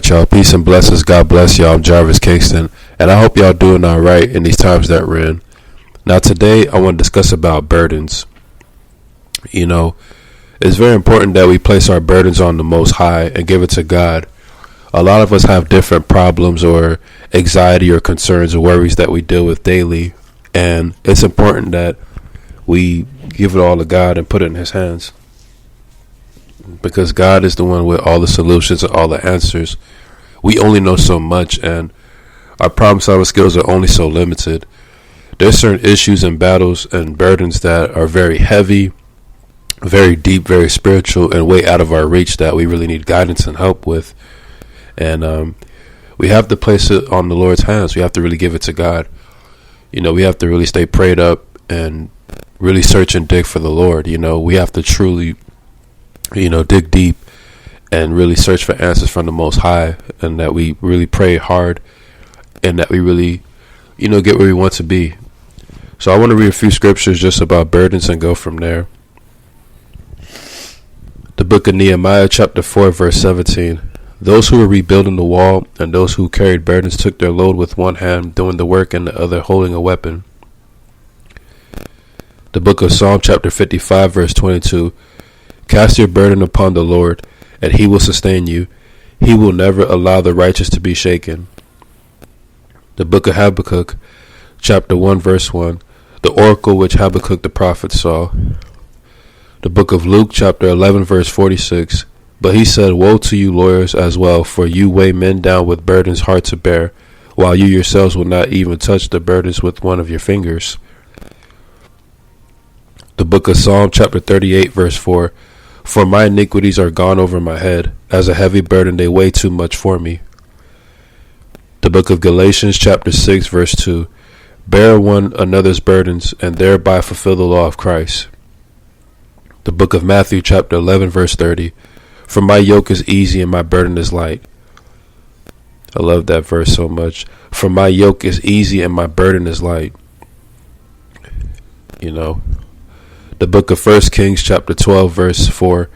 Alright, y'all. Peace and blessings. God bless y'all. I'm Jarvis Kingston, and I hope y'all doing alright in these times that we're in. Now, today, I want to discuss about burdens. You know, it's very important that we place our burdens on the Most High and give it to God. A lot of us have different problems or anxiety or concerns or worries that we deal with daily, and it's important that we give it all to God and put it in His hands. Because God is the one with all the solutions and all the answers. We only know so much, and our problem solving skills are only so limited. There's certain issues and battles and burdens that are very heavy, very deep, very spiritual, and way out of our reach that we really need guidance and help with. And we have to place it on the Lord's hands. We have to really give it to God. You know, we have to really stay prayed up and really search and dig for the Lord. You know, we have to truly dig deep and really search for answers from the Most High, and that we really pray hard, and that we really, get where we want to be. So I want to read a few scriptures just about burdens and go from there. The book of Nehemiah, chapter 4, verse 17. Those who were rebuilding the wall and those who carried burdens took their load with one hand, doing the work, and the other holding a weapon. The book of Psalm, chapter 55, verse 22. Cast your burden upon the Lord, and He will sustain you. He will never allow the righteous to be shaken. The book of Habakkuk, chapter 1, verse 1. The oracle which Habakkuk the prophet saw. The book of Luke, chapter 11, verse 46. But he said, Woe to you lawyers as well, for you weigh men down with burdens hard to bear, while you yourselves will not even touch the burdens with one of your fingers. The book of Psalm, chapter 38, verse 4. For my iniquities are gone over my head. As a heavy burden they weigh too much for me. The book of Galatians, chapter 6, verse 2. Bear one another's burdens, and thereby fulfill the law of Christ. The book of Matthew, chapter 11, verse 30. For my yoke is easy and my burden is light. I love that verse so much. For my yoke is easy and my burden is light. The book of 1 Kings, chapter 12, verse 4.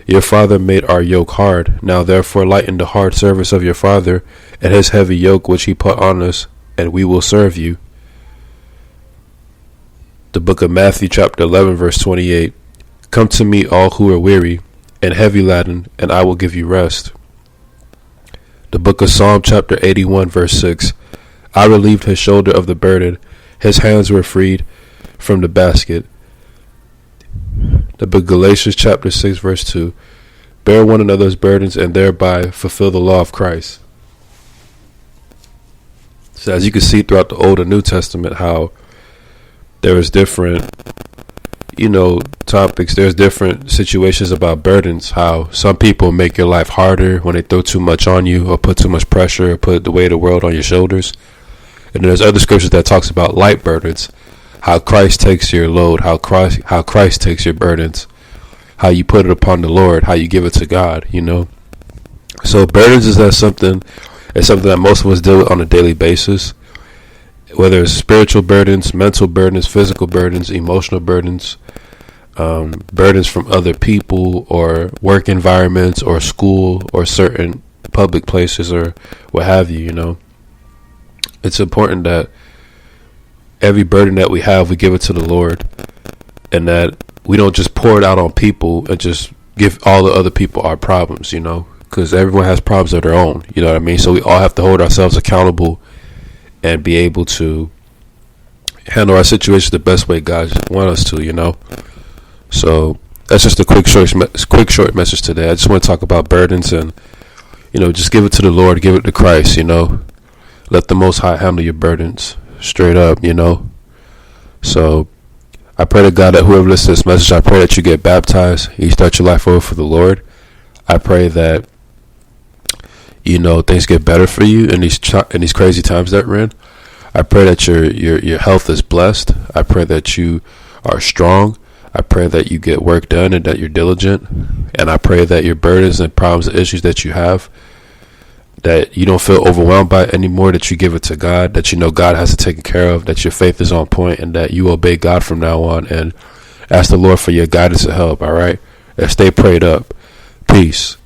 Your father made our yoke hard. Now therefore lighten the hard service of your father and his heavy yoke which he put on us, and we will serve you. The book of Matthew, chapter 11, verse 28. Come to me, all who are weary and heavy laden, and I will give you rest. The book of Psalm, chapter 81, verse 6. I relieved his shoulder of the burden. His hands were freed from the basket. The book of Galatians, chapter 6, verse 2. Bear one another's burdens and thereby fulfill the law of Christ. So as you can see throughout the Old and New Testament, how there is different, topics. There's different situations about burdens, how some people make your life harder when they throw too much on you or put too much pressure or put the weight of the world on your shoulders. And there's other scriptures that talks about light burdens, how Christ takes your load, how Christ takes your burdens, how you put it upon the Lord, how you give it to God, So burdens is something that most of us deal with on a daily basis, whether it's spiritual burdens, mental burdens, physical burdens, emotional burdens, burdens from other people or work environments or school or certain public places or what have you, It's important that every burden that we have, we give it to the Lord, and that we don't just pour it out on people and just give all the other people our problems, because everyone has problems of their own, you know what I mean? So we all have to hold ourselves accountable and be able to handle our situation the best way God wants us to, So that's just a quick short message today. I just want to talk about burdens and, just give it to the Lord, give it to Christ, Let the Most High handle your burdens. Straight up, So I pray to God that whoever listens to this message, I pray that you get baptized, you start your life over for the Lord. I pray that things get better for you in these crazy times that we're in. I pray that your health is blessed. I pray that you are strong. I pray that you get work done and that you're diligent. And I pray that your burdens and problems and issues that you have, that you don't feel overwhelmed by it anymore, that you give it to God, that God has to take care of, that your faith is on point, and that you obey God from now on and ask the Lord for your guidance and help, all right? And stay prayed up. Peace.